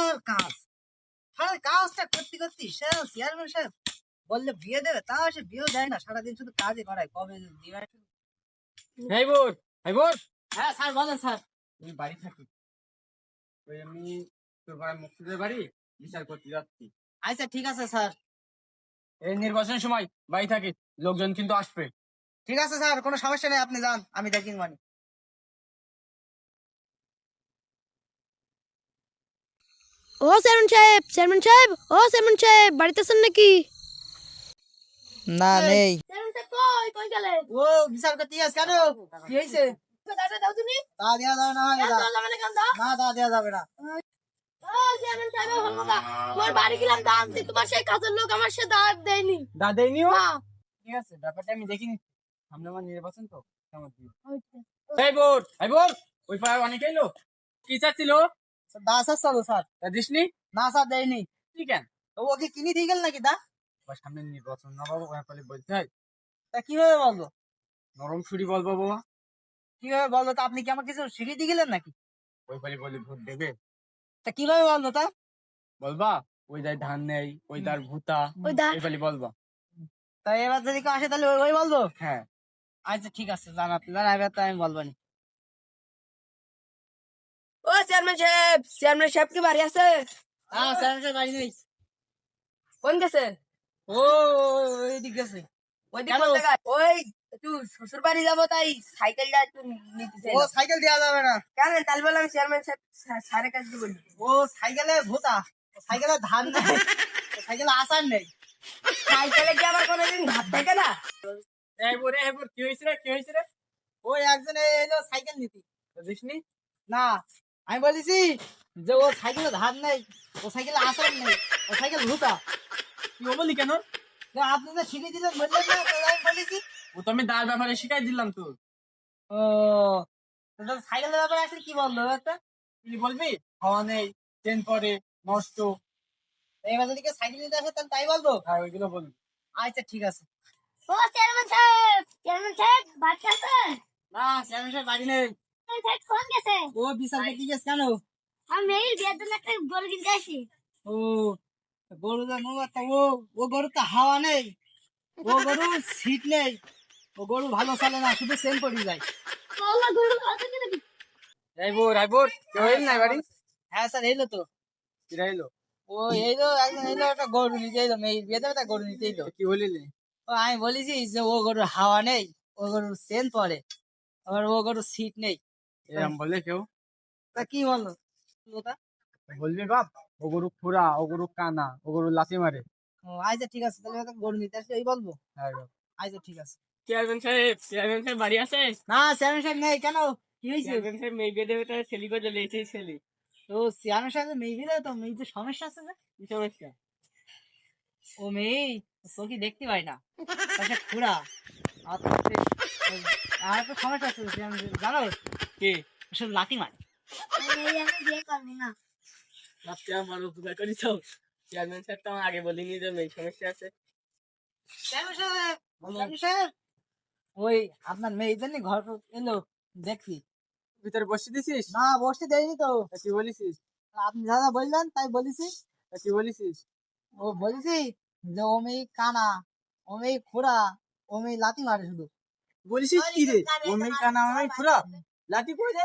আর কাজ, কাজটা করতে করতে চেয়ারম্যান সাহেব বললে বিয়ে দেবে, তাও সে বিয়েও দেয় না, সারাদিন শুধু কাজই করায়। কবে দিবে? হ্যাঁ স্যার, বলেন স্যার। তুমি বাড়ি থাকি, ওই আমি তোর পাড়ায় মুক্তিদের বাড়ি বিচার করতে যাচ্ছি। আচ্ছা ঠিক আছে স্যার। এই নির্বাচনের সময় বাড়ি থাকি, লোকজন কিন্তু আসবে। ঠিক আছে স্যার, কোনো সমস্যা নেই, আপনি যান, আমি দেখি মানে। ও চেয়ারম্যান সাহেব, ও চেয়ারম্যান সাহেব, বাড়িতে আছেন নাকি? না নেই। চেয়ারম্যান সাহেব কই কই গেলেন? ও বিচার করতে যাস কেন? কি হয়েছে? দাদা দাও তুমি। তা দেওয়া যাবে না, হয় দাও যাবে না কেন দাও? না, তা দেওয়া যাবে না। ও চেয়ারম্যান সাহেব হলো না। তোমার বাড়ি গেলাম দাঁত দি, তোমার সেই কাজের লোক আমার সে দাঁত দেয়নি। দাদাইনিও না। ঠিক আছে, ব্যাপারটা আমি দেখিনি। সামনে আমার নির্বাচন তো, কেমন কি? ওইটা। এই বোর ওই পাড়ায় অনেক এলো, কি চাচ্ছিল? দা স্যার, চলো স্যার। তা দিসনি? না স্যার, দেয়নি। কি কেন? তো ওকে কিনে দিয়ে গেল নাকি দা? ওর সামনে নির্বাচন না বাবা, ওরা পালে বলতে হয় তা কিভাবে বলবো? নরম সুরি বলবো বাবা। কিভাবে বলবো? তা আপনি কি আমাকে কিছু শিখিয়ে দিয়ে গেলেন নাকি? ওই পালে বলে ভোট দেবে, তা কিভাবে বলবো তা? বলবা ওই যাই ধান নেই, ওই তার ভূতা, ওই দা এই পালে বলবা। তা এবার যদি কেউ আসে তাহলে ওই বলবো? হ্যাঁ। আচ্ছা ঠিক আছে, জান আপনি জান, এবার তো আমি বলবো না। ও চেয়ারম্যান সাহেব কি বাড়ি আছে? হ্যাঁ স্যার, বাড়ি নেই। কোন গেছে? ও ওইদিক গেছে। ওইদিকে কেন? কোন জায়গায়? ওই একটু শ্বশুর বাড়ি যাবো, তাই সাইকেলটা একটু নিতে ও সাইকেল দেওয়া যাবে না। কেন? তাহলে বলে আমি চেয়ারম্যান সাহেব স্যারের কাছে বলি। ও সাইকেলে ভোতা, সাইকেলে ধান নেই, সাইকেলে আসার নেই। সাইকেলে কি আবার কোনোদিন ভাত থাকে না? এই বোর কি হয়েছে রে, কি হয়েছে রে? ওই একজন এলো সাইকেল নিতে। দিসনি? না, আমি বলেছি যে ও সাইকেলে ধান নেই, ও সাইকেলে আসার নেই, ও সাইকেল ভোতা। তুই ও বলি কেন? তো আপনি যে শিখিয়ে দিলেন বললেন না, তাই আমি বলেছি। ও তো আমি দাঁড় ব্যাপারে শিখাই দিলাম তো। ও সাইকেলের ব্যাপারে আসলে কি বললো একটা? তুই বলবি হাওয়া নেই, চেন পরে নষ্ট, এবার যদি কেউ সাইকেল নিতে আসে তাহলে তাই বলবো। আর ওইগুলো বলবি। আচ্ছা ঠিক আছে। ও চেয়ারম্যান সাহেব বাড়ি আছে? না চেয়ারম্যান সাহেব বাড়ি নেই। চেয়ারম্যান সাহেব কোন গেছে? ও বিচার করতে গেছে কেন? আমি মেয়ের বিয়ের জন্য একটা গরু কিনতে আসি। ও গরু জানো একটা, ও গরু তো হাওয়া নেই, ও গরু সিট নেই, ও গরু ভালো চলে না, শুধু সেল পড়ে যায়। আল্লাহ গরু কত কিনে দিবি? রাইবোর কেউ এল নাই বাড়ি? হ্যাঁ স্যার, এইলো তো। কিরা এলো? ও এইলো একজন এইলো, একটা গরু নিতে এলো, মেয়ের বিয়ে দেবে, তা গরু নিতে এলো। কি বলিলি? ও আমি বলেছি যে ও গরুর হাওয়া নেই, ও গরুর সেন পড়ে, আবার ও গরুর সিট নেই। এরম বলে কেউ? তা কি বললো ওটা? বলবি বাপ, ও গরু খুরা, ও গরু কানা, ও গরু লাথি মারে। ও আচ্ছা ঠিক আছে, তাহলে ওটা গরু নিতে আসলে ওই বলবো। হ্যাঁ বাপ। আচ্ছা ঠিক আছে। চেয়ারম্যান সাহেব বাড়ি আছে? না চেয়ারম্যান সাহেব নেই, কেন? কি হয়েছে? চেয়ারম্যান সাহেব মেয়ে বিয়ে দেবে, তার ছেলে করে লেগেছে ছেলে। তো চেয়ারম্যান সাহেব মেয়ে বিয়ে দেবে, তো মেয়ে যে সমস্যা আছে যে, কি সমস্যা? ও মেয়ে চোখে দেখতে পাই না, তাকে খুড়া। আর তো আর তো সমস্যা আছে, জানো কি? সব লাথি মারে। আমি বিয়ে করবো না। আজকে আমার উপকার করিস। চেয়ারম্যান সাহেব তো আমার আগে বলিনি যে মেয়ে সমস্যা আছে। চেয়ারম্যান সাহেব, চেয়ারম্যান সাহেব, ওই আপনার মেয়ে জন্য ঘর এলো, দেখছি। ভিতরে বসে দিছিস? না বসতে দেয়নি তো। তা কি বলিছিস? আপনি দাদা বললেন তাই বলেছি। তা কি বলিছিস? ও বলেছি যে ও মেয়ে কানা, ও মেয়ে খুড়া, ও মেয়ে লাথি মারে শুধু। বলিছিস কি রে? ও মেয়ে কানা, ও মেয়ে খুরা, লাঠি করে দে।